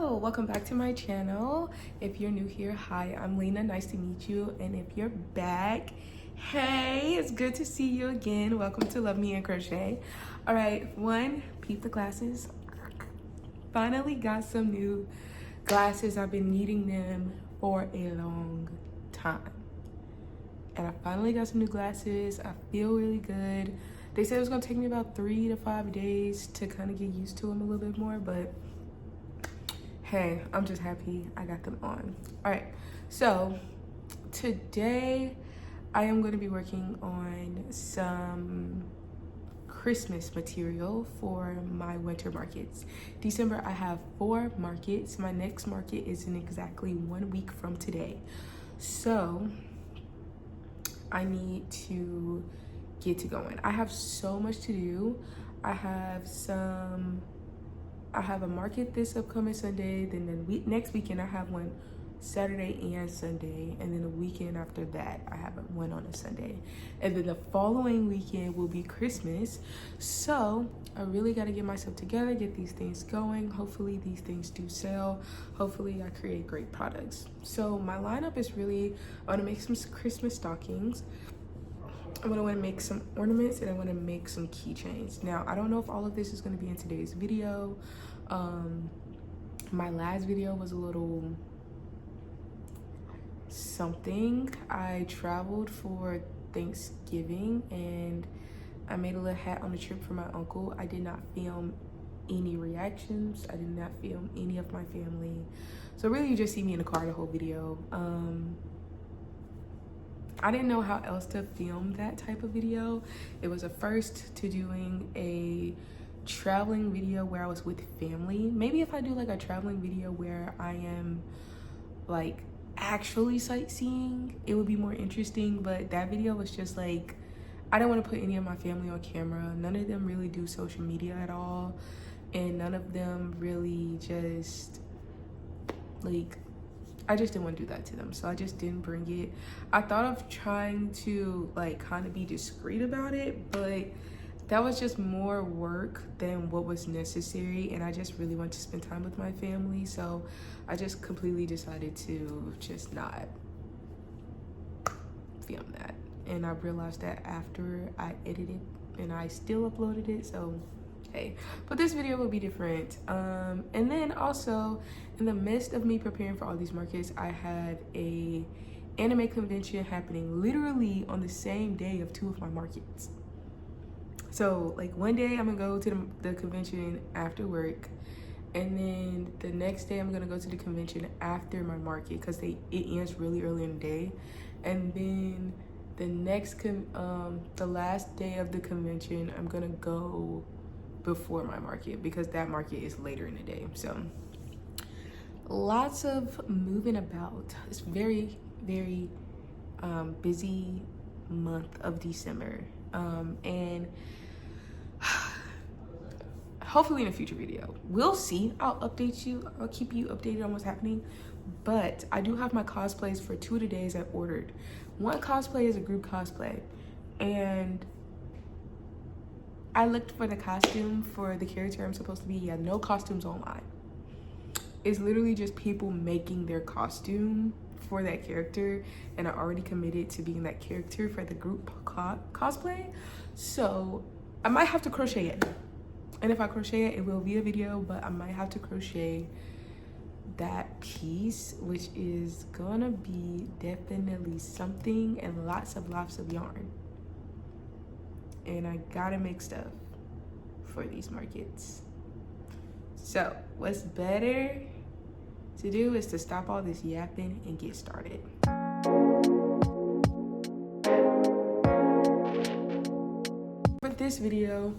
Hello, welcome back to my channel. If you're new here, hi, I'm Lena, nice to meet you. And if you're back, hey, it's good to see you again. Welcome to Love Me and Crochet. All right, peep the glasses. Finally got some new glasses. I've been needing them for a long time. And I finally got some new glasses. I feel really good. They said it was gonna take me about 3 to 5 days to kind of get used to them a little bit more, but hey, I'm just happy I got them on. All right, so today I am going to be working on some Christmas material for my winter markets. December, I have 4 markets. My next market is in exactly 1 week from today. So I need to get to going. I have so much to do. I have a market this upcoming Sunday, then the next weekend I have one Saturday and Sunday, and then the weekend after that I have one on a Sunday, and then the following weekend will be Christmas. So I really got to get myself together, get these things going. Hopefully these things do sell. Hopefully I create great products. So my lineup is really, I want to make some Christmas stockings, I want to make some ornaments, and I want to make some keychains. Now, I don't know if all of this is going to be in today's video. My last video was a little something. I traveled for Thanksgiving and I made a little hat on a trip for my uncle. I did not film any reactions. I did not film any of my family. So really you just see me in the car the whole video. I didn't know how else to film that type of video. It was a first to doing a traveling video where I was with family. Maybe if I do like a traveling video where I am like actually sightseeing, it would be more interesting. But that video was just like, I didn't want to put any of my family on camera. None of them really do social media at all. And none of them really just like, I just didn't want to do that to them, so I just didn't bring it. I thought of trying to like kind of be discreet about it, but that was just more work than what was necessary, and I just really want to spend time with my family, so I just completely decided to just not film that. And I realized that after I edited, and I still uploaded it, so hey, but this video will be different. And then also in the midst of me preparing for all these markets, I had a anime convention happening literally on the same day of 2 of my markets. So like one day I'm gonna go to the convention after work, and then the next day I'm gonna go to the convention after my market because it ends really early in the day. And then the next the last day of the convention I'm gonna go before my market because that market is later in the day. So lots of moving about. It's very busy month of December, and hopefully in a future video we'll see. I'll update you, I'll keep you updated on what's happening. But I do have my cosplays for 2 of the days I ordered. One cosplay is a group cosplay, and I looked for the costume for the character I'm supposed to be. Yeah, no costumes online. It's literally just people making their costume for that character, and I already committed to being that character for the group cosplay. So I might have to crochet it, and if I crochet it, it will be a video, but I might have to crochet that piece, which is gonna be definitely something, and lots of yarn. And I gotta make stuff for these markets. So what's better to do is to stop all this yapping and get started. For this video,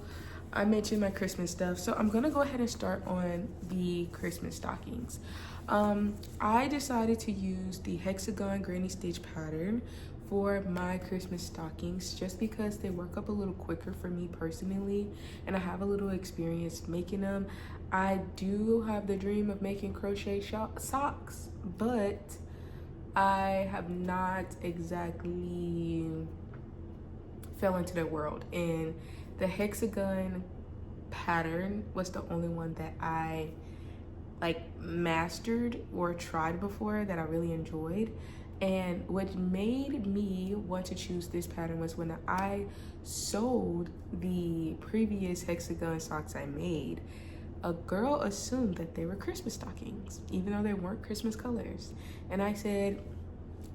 I mentioned my Christmas stuff, so I'm gonna go ahead and start on the Christmas stockings. I decided to use the hexagon granny stitch pattern for my Christmas stockings just because they work up a little quicker for me personally, and I have a little experience making them. I do have the dream of making crochet socks, but I have not exactly fell into that world, and the hexagon pattern was the only one that I like mastered or tried before that I really enjoyed. And what made me want to choose this pattern was when I sold the previous hexagon socks I made, a girl assumed that they were Christmas stockings, even though they weren't Christmas colors. And I said,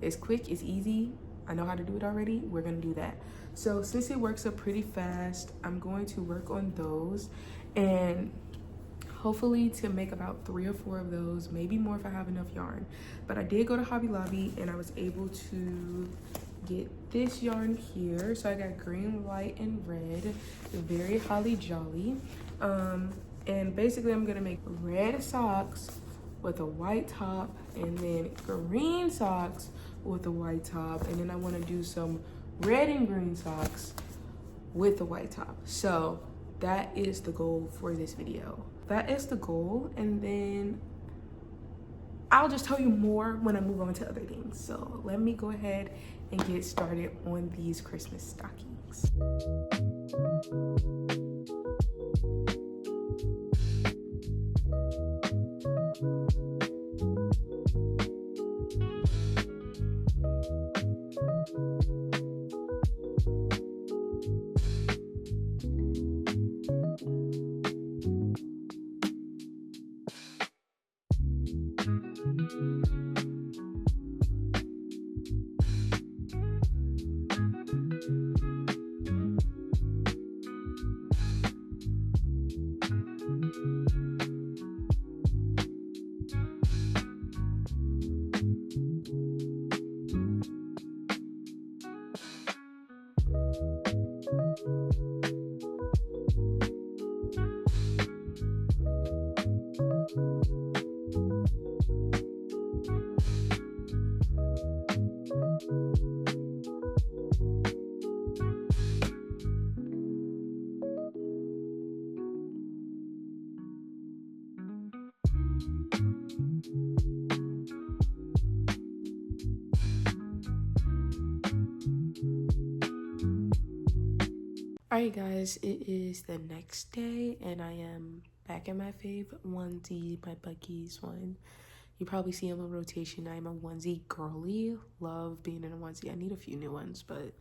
it's quick, it's easy, I know how to do it already, we're gonna do that. So since it works up pretty fast, I'm going to work on those and hopefully to make about 3 or 4 of those, maybe more if I have enough yarn. But I did go to Hobby Lobby and I was able to get this yarn here. So I got green, white, and red, very holly jolly. And basically I'm gonna make red socks with a white top, and then green socks with a white top, and then I want to do some red and green socks with a white top. So that is the goal for this video. That is the goal, and then I'll just tell you more when I move on to other things. So let me go ahead and get started on these Christmas stockings. Alright guys, it is the next day and I am back in my favorite onesie, my Bucky's one. You probably see him on rotation. I'm a onesie girly. Love being in a onesie. I need a few new ones, but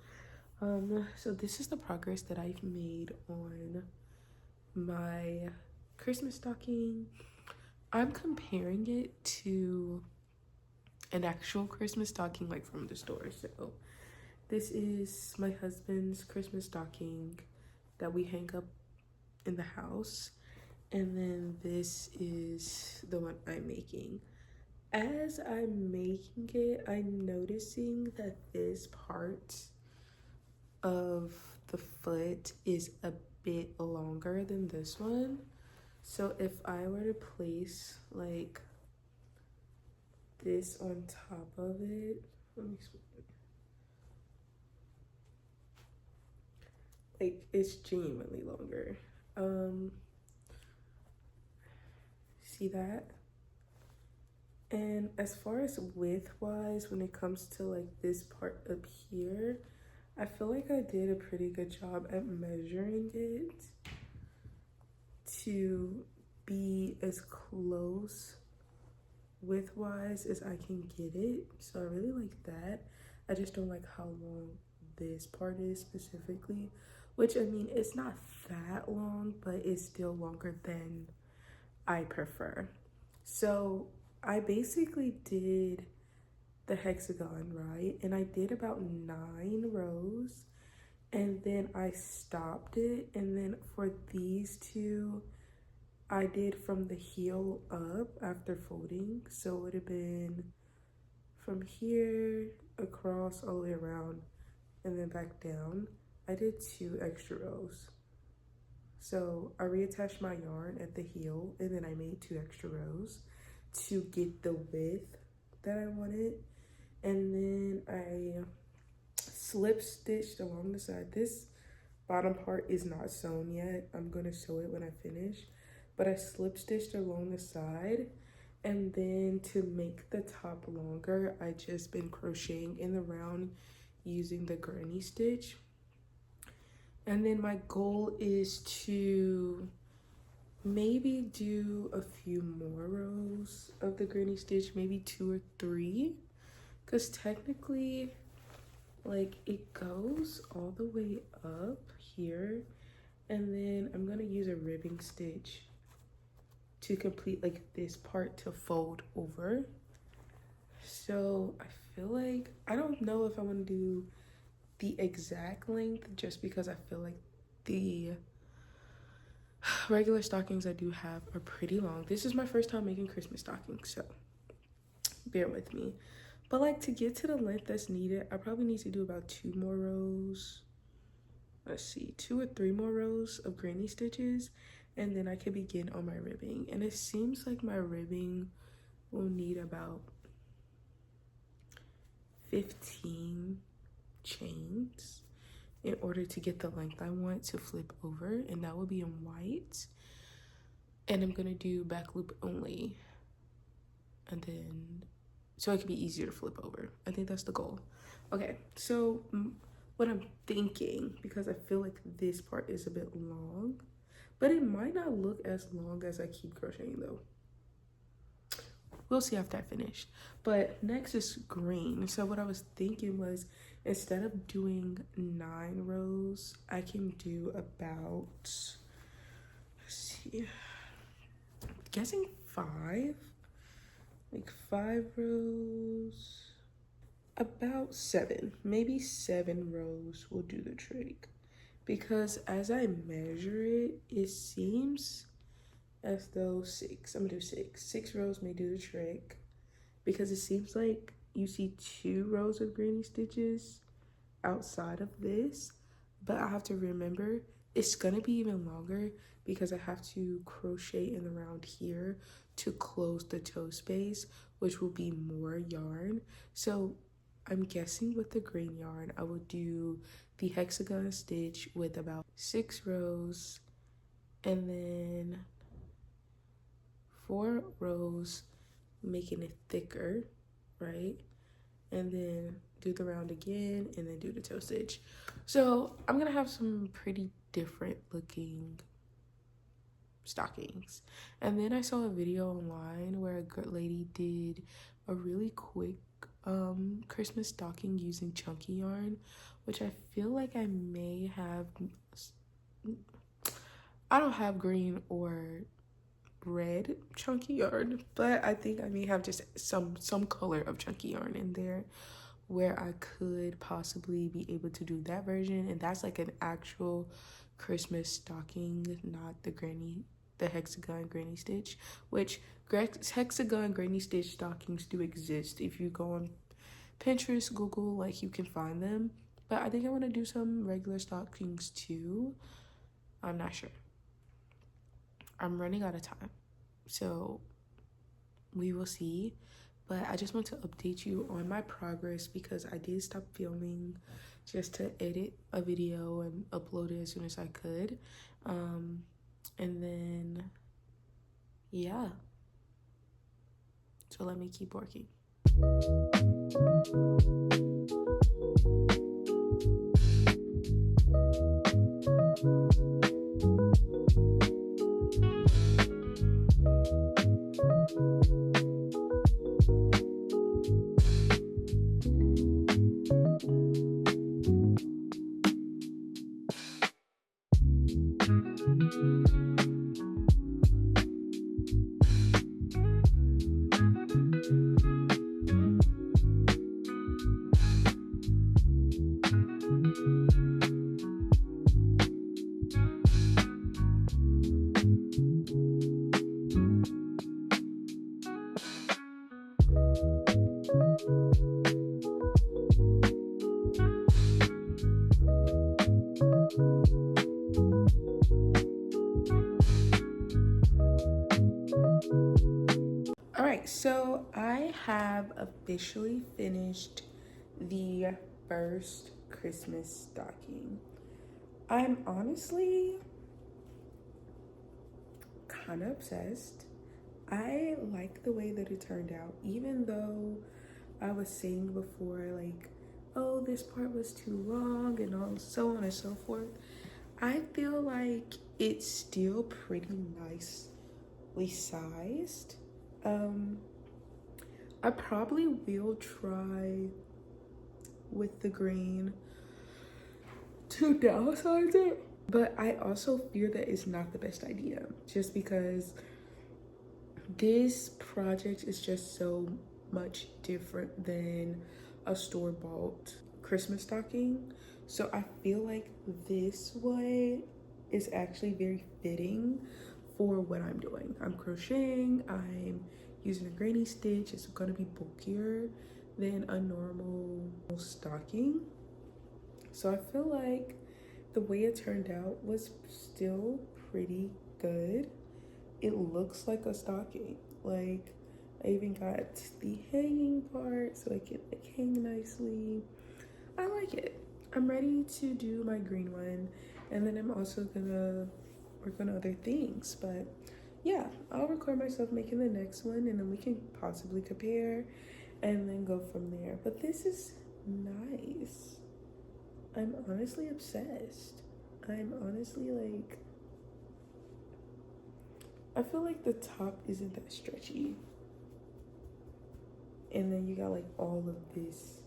so this is the progress that I've made on my Christmas stocking. I'm comparing it to an actual Christmas stocking like from the store. So this is my husband's Christmas stocking that we hang up in the house. And then this is the one I'm making. As I'm making it, I'm noticing that this part of the foot is a bit longer than this one. So if I were to place like this on top of it, let me see. Like it's genuinely longer. See that? And as far as width wise, when it comes to like this part up here, I feel like I did a pretty good job at measuring it to be as close width wise as I can get it. So I really like that. I just don't like how long this part is specifically, which I mean, it's not that long, but it's still longer than I prefer. So I basically did the hexagon, right? And I did about 9 rows and then I stopped it. And then for these two, I did from the heel up after folding. So it would have been from here across all the way around and then back down. I did 2 extra rows. So I reattached my yarn at the heel and then I made 2 extra rows to get the width that I wanted. And then I slip stitched along the side. This bottom part is not sewn yet. I'm gonna sew it when I finish. But I slip stitched along the side. And then to make the top longer, I just been crocheting in the round using the granny stitch. And then my goal is to maybe do a few more rows of the granny stitch, maybe 2 or 3, because technically like it goes all the way up here, and then I'm gonna use a ribbing stitch to complete like this part to fold over. So I feel like I don't know if I want to do the exact length, just because I feel like the regular stockings I do have are pretty long. This is my first time making Christmas stockings, so bear with me. But like, to get to the length that's needed, I probably need to do about 2 more rows. Let's see, 2 or 3 more rows of granny stitches, and then I can begin on my ribbing. And it seems like my ribbing will need about 15 chains in order to get the length I want to flip over, and that will be in white. And I'm gonna do back loop only, and then so it can be easier to flip over. I think that's the goal. Okay, so what I'm thinking, because I feel like this part is a bit long, but it might not look as long as I keep crocheting though. We'll see after I finish. But next is green. So what I was thinking was, instead of doing 9 rows, I can do about, let's see, I'm guessing 5, like 5 rows, about 7, maybe 7 rows will do the trick. Because as I measure it, it seems as though 6, I'm gonna do 6 rows may do the trick, because it seems like you see 2 rows of granny stitches outside of this, but I have to remember it's gonna be even longer because I have to crochet in around here to close the toe space, which will be more yarn. So I'm guessing with the green yarn, I will do the hexagon stitch with about 6 rows, and then 4 rows, making it thicker, right? And then do the round again, and then do the toe stitch. So I'm gonna have some pretty different looking stockings. And then I saw a video online where a good lady did a really quick Christmas stocking using chunky yarn, which I feel like I may have. I don't have green or red chunky yarn, but I think I may have just some color of chunky yarn in there, where I could possibly be able to do that version. And that's like an actual Christmas stocking, not the hexagon granny stitch, which hexagon granny stitch stockings do exist. If you go on Pinterest, Google, like, you can find them. But I think I want to do some regular stockings too. I'm not sure. I'm running out of time, so we will see. But I just want to update you on my progress, because I did stop filming just to edit a video and upload it as soon as I could. And then, yeah. So let me keep working. So I have officially finished the first Christmas stocking. I'm honestly kind of obsessed. I like the way that it turned out, even though I was saying before, like, oh, this part was too long and all, so on and so forth. I feel like it's still pretty nicely sized. Um, I probably will try with the green to downsize it, but I also fear that it's not the best idea just because this project is just so much different than a store-bought Christmas stocking. So I feel like this way is actually very fitting for what I'm doing. I'm crocheting, I'm using a granny stitch. It's gonna be bulkier than a normal stocking. So I feel like the way it turned out was still pretty good. It looks like a stocking. Like, I even got the hanging part so it can like hang nicely. I like it. I'm ready to do my green one, and then I'm also gonna work on other things. But yeah, I'll record myself making the next one, and then we can possibly compare and then go from there. But this is nice. I'm honestly obsessed. I'm honestly like, I feel like the top isn't that stretchy. And then you got like all of this.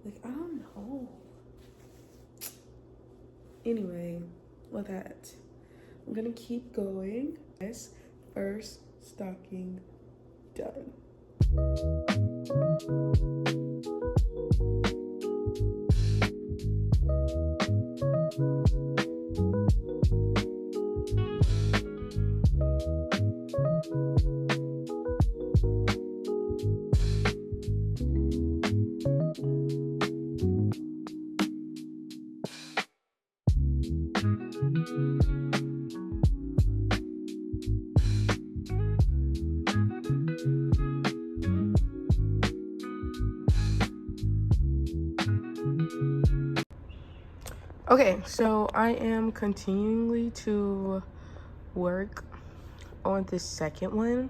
Like, I don't know. Anyway, with that, I'm gonna keep going. Yes, first stocking done. Okay, so I am continuing to work on this second one.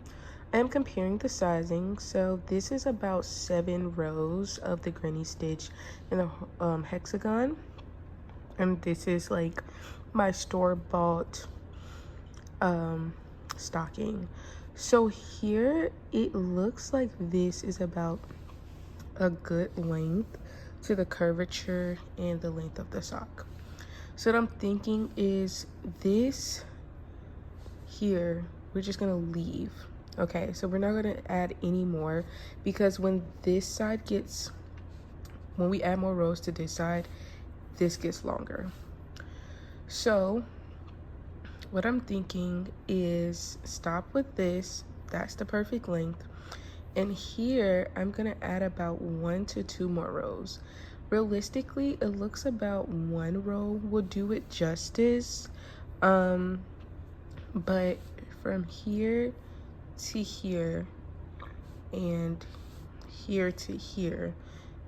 I am comparing the sizing. So this is about 7 rows of the granny stitch in the hexagon, and this is like my store-bought stocking. So here it looks like this is about a good length to the curvature and the length of the sock. So what I'm thinking is this here, we're just gonna leave. Okay, so we're not gonna add any more because when we add more rows to this side, this gets longer. So what I'm thinking is stop with this. That's the perfect length. And here I'm gonna add about 1 to 2 more rows. Realistically, it looks about 1 row will do it justice. But from here to here and here to here,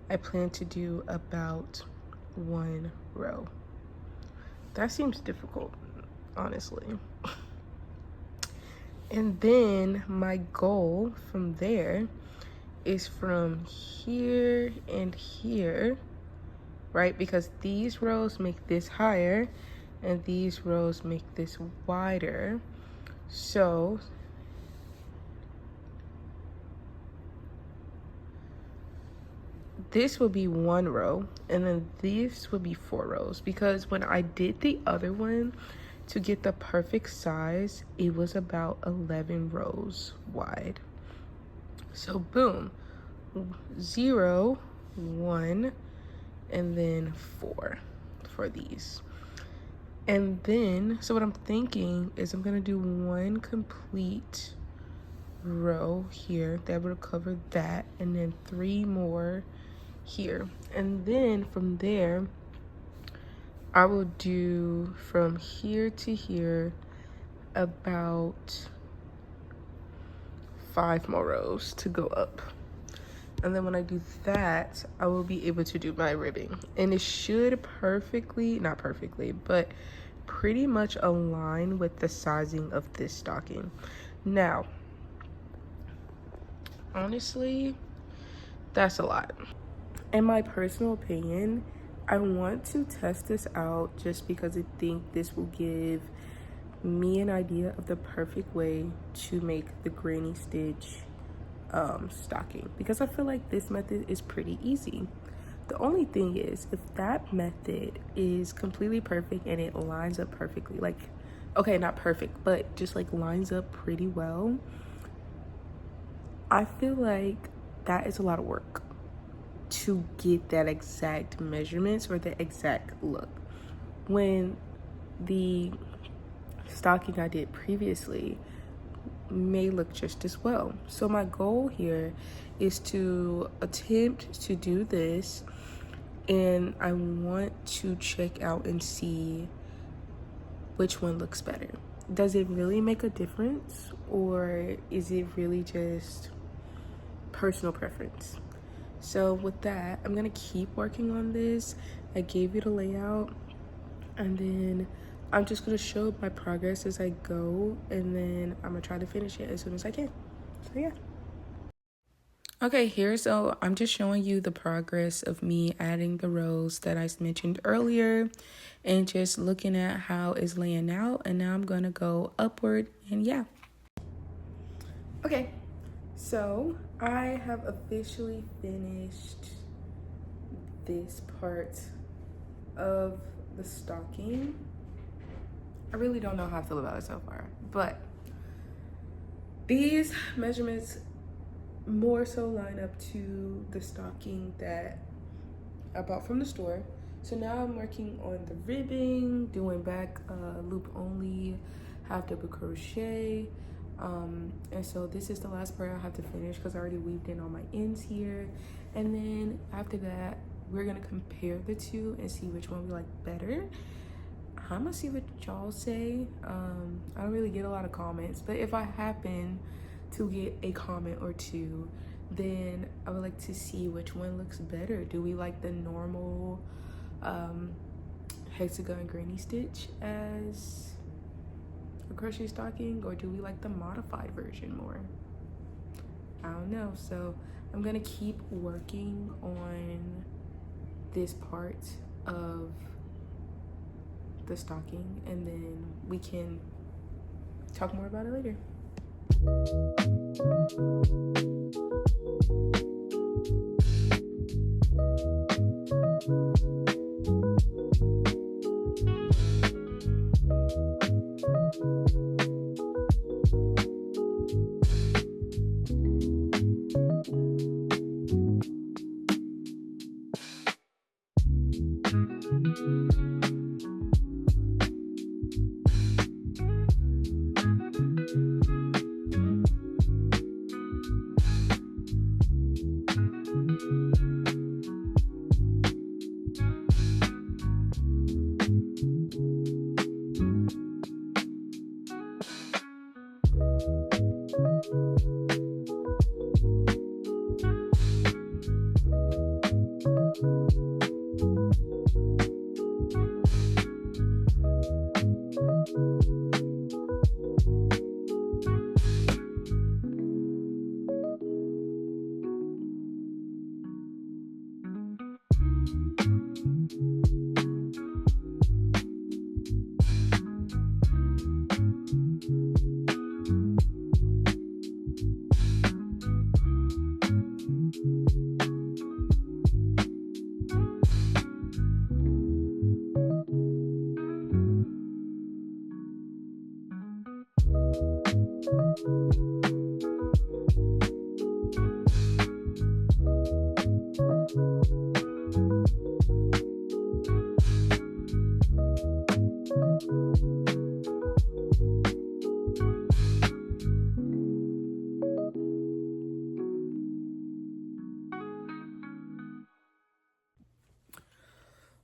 I plan to do about 1 row. That seems difficult, honestly. And then my goal from there is from here and here, right? Because these rows make this higher and these rows make this wider. So this will be 1 row, and then this would be 4 rows, because when I did the other one to get the perfect size, it was about 11 rows wide. So boom, 0, 1, and then 4 for these. And then, so what I'm thinking is I'm gonna do 1 complete row here that will cover that, and then 3 more here. And then from there, I will do from here to here about 5 more rows to go up. And then when I do that, I will be able to do my ribbing. And it should perfectly, not perfectly, but pretty much align with the sizing of this stocking. Now, honestly, that's a lot. In my personal opinion, I want to test this out just because I think this will give me an idea of the perfect way to make the granny stitch stocking, because I feel like this method is pretty easy. The only thing is, if that method is completely perfect and it lines up perfectly, like, okay, not perfect, but just like lines up pretty well, I feel like that is a lot of work to get that exact measurements or the exact look. When the stocking I did previously may look just as well. So my goal here is to attempt to do this, and I want to check out and see which one looks better. Does it really make a difference, or is it really just personal preference? So with that, I'm gonna keep working on this. I gave you the layout, and then I'm just gonna show my progress as I go, and then I'm gonna try to finish it as soon as I can. So yeah. Okay, so I'm just showing you the progress of me adding the rows that I mentioned earlier and just looking at how it's laying out. And now I'm gonna go upward, and yeah. Okay, so I have officially finished this part of the stocking. I really don't know how I feel about it so far, but these measurements more so line up to the stocking that I bought from the store. So now I'm working on the ribbing, doing back loop only, half double crochet, and so this is the last part I have to finish because I already weaved in all my ends here. And then after that, we're gonna compare the two and see which one we like better. I'm gonna see what y'all say. I don't really get a lot of comments, but if I happen to get a comment or two, then I would like to see which one looks better. Do we like the normal hexagon granny stitch as a crochet stocking, or do we like the modified version more? I don't know. So I'm gonna keep working on this part of the stocking, and then we can talk more about it later.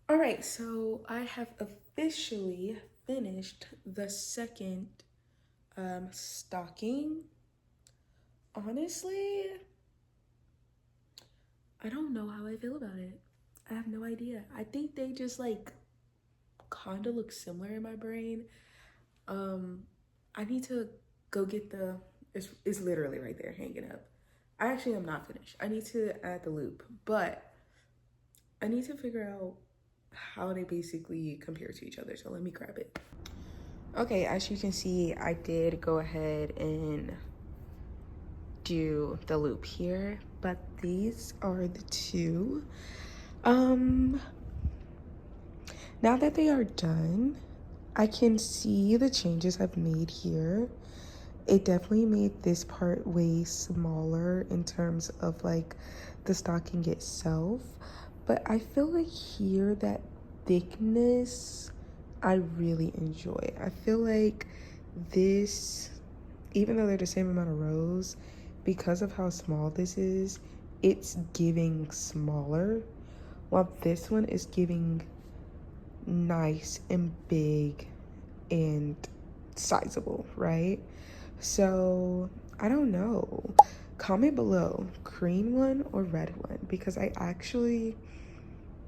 All right, so I have officially finished the second stocking. Honestly, I don't know how I feel about it. I have no idea. I think they just like kind of look similar in my brain. I need to go get it's literally right there hanging up. I actually am not finished. I need to add the loop, but I need to figure out how they basically compare to each other. So let me grab it. Okay, as you can see, I did go ahead and do the loop here, but these are the two. Now that they are done, I can see the changes I've made here. It definitely made this part way smaller in terms of like the stocking itself, but I feel like here that thickness I really enjoy. I feel like this, even though they're the same amount of rows, because of how small this is, it's giving smaller, while this one is giving nice and big and sizable, right? So I don't know. Comment below, green one or red one, because I actually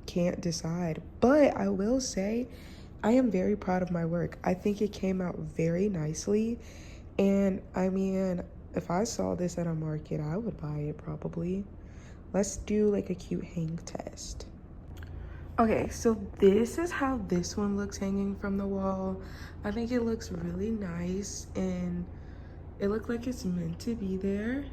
can't decide. But I will say I am very proud of my work. I think it came out very nicely. And I mean, if I saw this at a market, I would buy it probably. Let's do like a cute hang test. Okay, so this is how this one looks hanging from the wall. I think it looks really nice and it looked like it's meant to be there.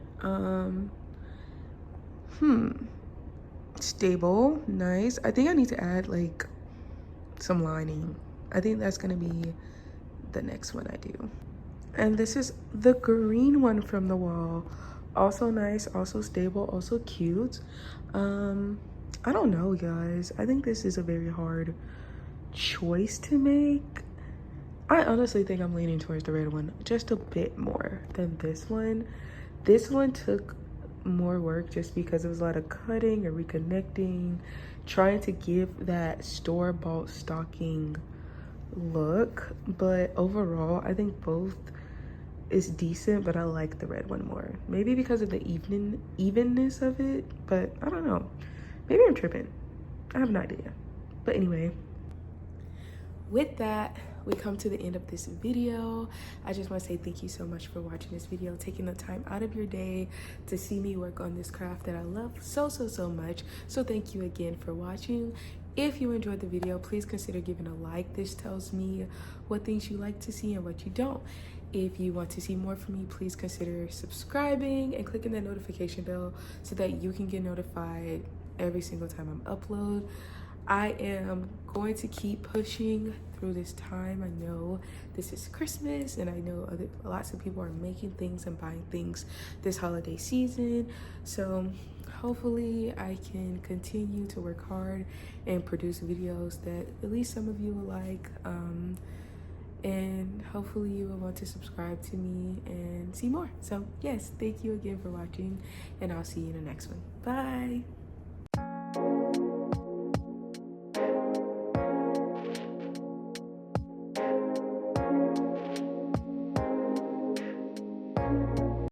Stable, nice. I think I need to add like some lining. I think that's gonna be the next one I do. And this is the green one from the wall. Also nice, also stable, also cute. I don't know, guys. I think this is a very hard choice to make. I honestly think I'm leaning towards the red one just a bit more than this one. This one took more work just because it was a lot of cutting and reconnecting, trying to give that store-bought stocking look. But overall, I think both is decent, but I like the red one more. Maybe because of the evenness of it, but I don't know. Maybe I'm tripping. I have no idea. But anyway, with that, we come to the end of this video. I just want to say thank you so much for watching this video, taking the time out of your day to see me work on this craft that I love so much. So thank you again for watching. If you enjoyed the video, please consider giving a like. This tells me what things you like to see and what you don't. If you want to see more from me, please consider subscribing and clicking that notification bell so that you can get notified every single time I upload. I am going to keep pushing through this time. I know this is Christmas and I know lots of people are making things and buying things this holiday season. So hopefully I can continue to work hard and produce videos that at least some of you will like. And hopefully you will want to subscribe to me and see more. So yes, thank you again for watching and I'll see you in the next one. Bye.